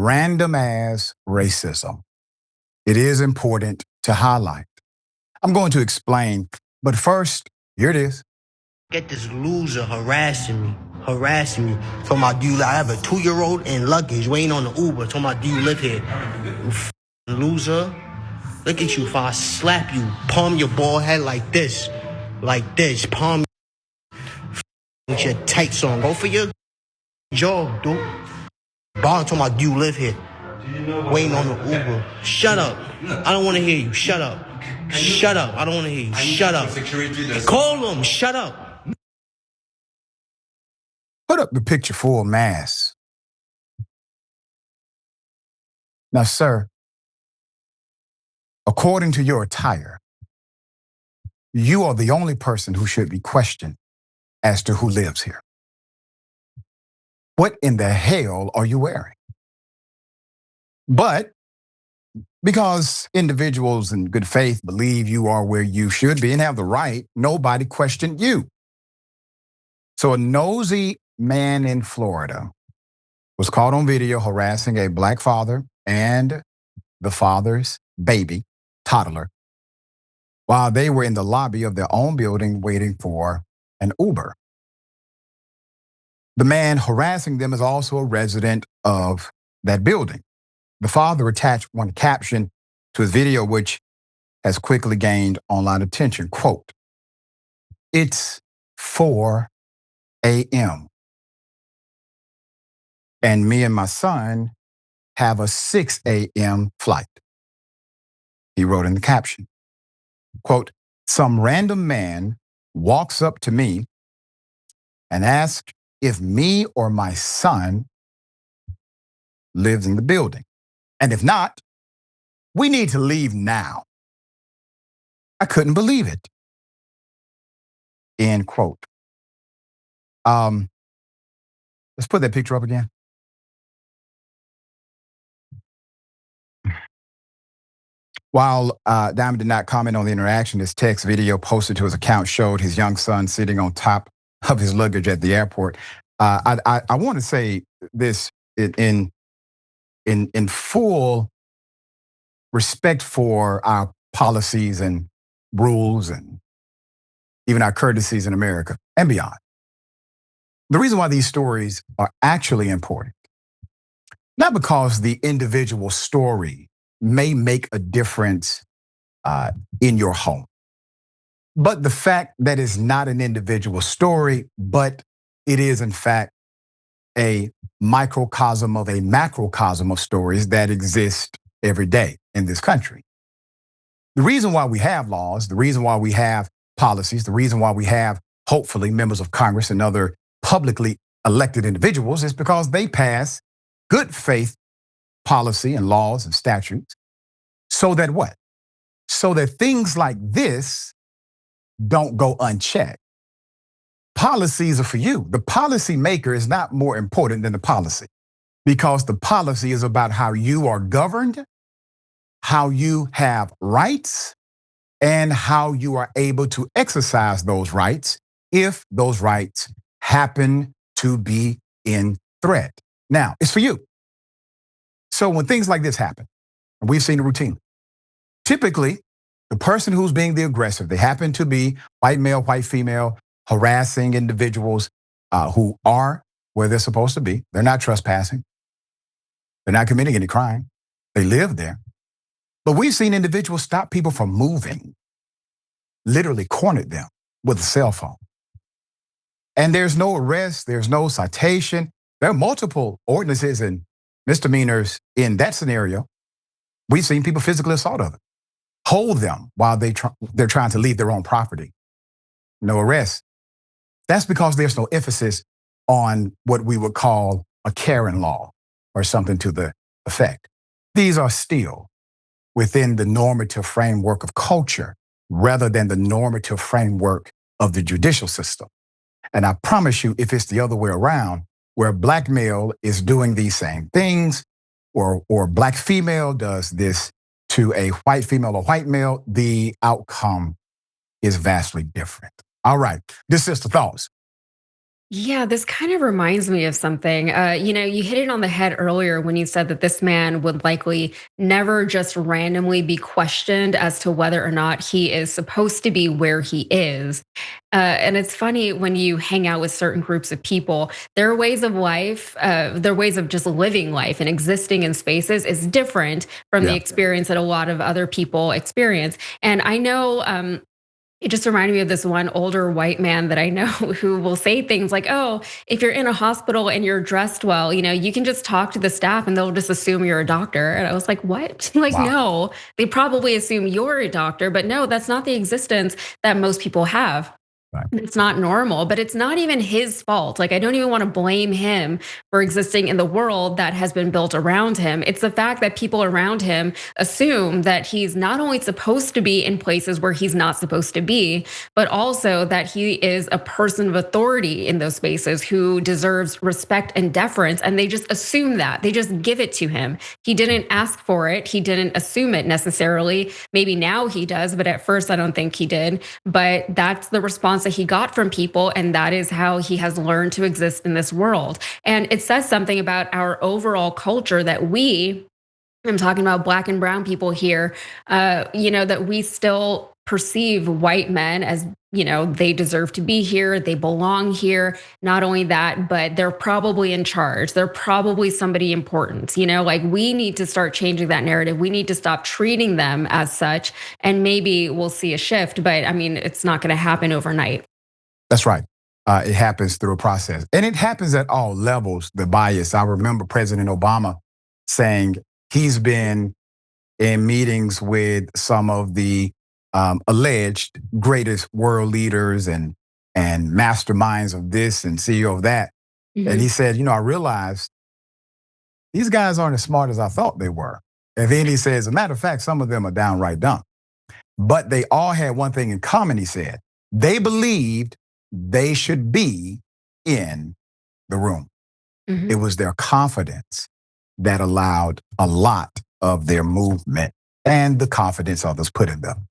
random ass racism. It is important to highlight. I'm going to explain, but first, here it is. Get this loser harassing me. Talking about, do you I have a 2-year-old in luggage waiting on the Uber. Talking about, do you live here? You loser. Look at you. If I slap you, palm your bald head like this. Like this. Palm with your tights on. Go for your jaw, dude. Bond talking about, do you live here? Waiting on the Uber. Shut up. I don't want to hear you. Shut up. Shut up. I don't want to hear you. Shut up. Call them. Shut up. Put up the picture full mass. Now, sir, according to your attire, you are the only person who should be questioned as to who lives here. What in the hell are you wearing? But because individuals in good faith believe you are where you should be and have the right, nobody questioned you. So a nosy man in Florida was caught on video harassing a black father and the father's baby, toddler, while they were in the lobby of their own building waiting for an Uber. The man harassing them is also a resident of that building. The father attached one caption to his video, which has quickly gained online attention. Quote, "It's 4 a.m. and me and my son have a 6 a.m. flight." He wrote in the caption, quote, "Some random man walks up to me and asks if me or my son lives in the building. And if not, we need to leave now. I couldn't believe it." End quote. Let's put that picture up again. While Diamond did not comment on the interaction, his text video posted to his account showed his young son sitting on top of his luggage at the airport. I want to say this in full respect for our policies and rules and even our courtesies in America and beyond. The reason why these stories are actually important, not because the individual story may make a difference in your home, but the fact that it's not an individual story, but it is in fact a microcosm of a macrocosm of stories that exist every day in this country. The reason why we have laws, the reason why we have policies, the reason why we have, hopefully, members of Congress and other publicly elected individuals is because they pass good faith policy and laws and statutes so that what? So that things like this don't go unchecked. Policies are for you. The policy maker is not more important than the policy, because the policy is about how you are governed, how you have rights, and how you are able to exercise those rights if those rights happen to be in threat. Now, it's for you. So when things like this happen, and we've seen it routinely, typically the person who's being the aggressor, they happen to be white male, white female, harassing individuals who are where they're supposed to be. They're not trespassing. They're not committing any crime. They live there. But we've seen individuals stop people from moving, literally cornered them with a cell phone. And there's no arrest, there's no citation. There are multiple ordinances and misdemeanors in that scenario. We've seen people physically assault others, hold them while they're trying to leave their own property. No arrest. That's because there's no emphasis on what we would call a Karen law or something to the effect. These are still within the normative framework of culture rather than the normative framework of the judicial system. And I promise you, if it's the other way around, where black male is doing these same things, or black female does this to a white female or white male, the outcome is vastly different. All right, this is the thoughts. Yeah, this kind of reminds me of something. You hit it on the head earlier when you said that this man would likely never just randomly be questioned as to whether or not he is supposed to be where he is. And it's funny when you hang out with certain groups of people, their ways of life, their ways of just living life and existing in spaces is different from the Yeah. experience that a lot of other people experience. And I know it just reminded me of this one older white man that I know who will say things like, "Oh, if you're in a hospital and you're dressed well, you can just talk to the staff and they'll just assume you're a doctor." And I was like, "What?" Like, Wow. no, they probably assume you're a doctor, but no, that's not the existence that most people have. Right. It's not normal, but it's not even his fault. Like, I don't even want to blame him for existing in the world that has been built around him. It's the fact that people around him assume that he's not only supposed to be in places where he's not supposed to be, but also that he is a person of authority in those spaces who deserves respect and deference. And they just assume that. They just give it to him. He didn't ask for it, he didn't assume it necessarily. Maybe now he does, but at first I don't think he did. But that's the response that he got from people. And that is how he has learned to exist in this world. And it says something about our overall culture that I'm talking about black and brown people here, that we still perceive white men as, they deserve to be here, they belong here. Not only that, but they're probably in charge. They're probably somebody important. Like we need to start changing that narrative. We need to stop treating them as such. And maybe we'll see a shift, but I mean, it's not going to happen overnight. That's right. It happens through a process. And it happens at all levels, the bias. I remember President Obama saying he's been in meetings with some of the alleged greatest world leaders and masterminds of this and CEO of that. And he Mhm. said, I realized these guys aren't as smart as I thought they were. And then he says, as a matter of fact, some of them are downright dumb. But they all had one thing in common, he said. They believed they should be in the room. It Mhm. was their confidence that allowed a lot of their movement and the confidence others put in them.